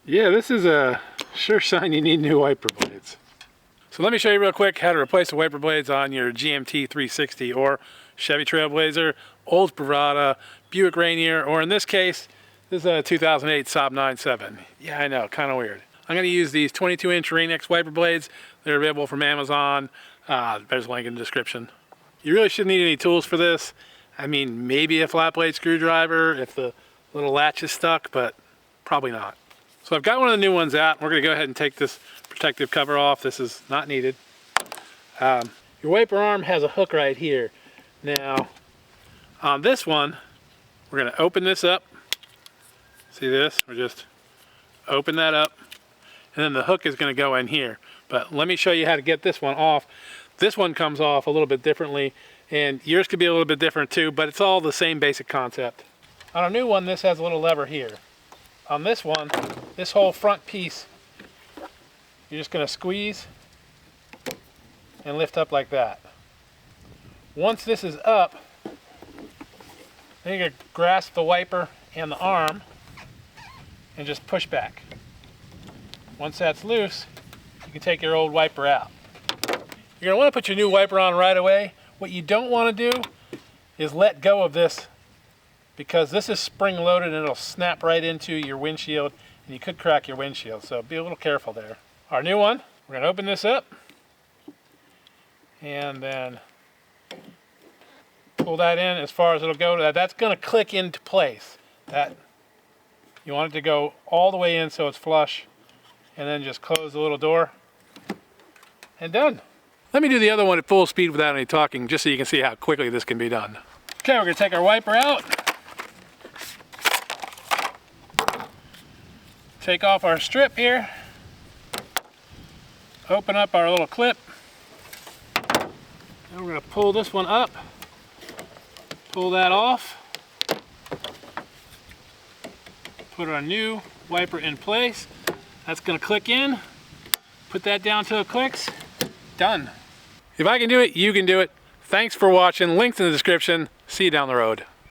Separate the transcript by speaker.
Speaker 1: Yeah, this is a sure sign you need new wiper blades. So let me show you real quick how to replace the wiper blades on your GMT360 or Chevy Trailblazer, Oldsmobile Bravada, Buick Rainier, or in this case, this is a 2008 Saab 9.7. Yeah, I know, kind of weird. I'm going to use these 22-inch Rainier wiper blades. They're available from Amazon. There's a link in the description. You really shouldn't need any tools for this. I mean, maybe a flat blade screwdriver if the little latch is stuck, but probably not. So I've got one of the new ones out. We're going to go ahead and take this protective cover off. This is not needed. Your wiper arm has a hook right here. Now, on this one, we're going to open this up. See this? We're just open that up. And then the hook is going to go in here. But let me show you how to get this one off. This one comes off a little bit differently, and yours could be a little bit different too, but it's all the same basic concept. On a new one, this has a little lever here. On this one, this whole front piece, you're just going to squeeze and lift up like that. Once this is up, then you're going to grasp the wiper and the arm and just push back. Once that's loose, you can take your old wiper out. You're going to want to put your new wiper on right away. What you don't want to do is let go of this, because this is spring loaded and it'll snap right into your windshield and you could crack your windshield, so be a little careful there. Our new one, we're going to open this up and then pull that in as far as it'll go. That's going to click into place. You want it to go all the way in so it's flush, and then just close the little door and done. Let me do the other one at full speed without any talking, just so you can see how quickly this can be done. Okay, we're going to take our wiper out. Take off our strip here. Open up our little clip. And we're going to pull this one up. Pull that off. Put our new wiper in place. That's going to click in. Put that down till it clicks. Done. If I can do it, you can do it. Thanks for watching. Links in the description. See you down the road.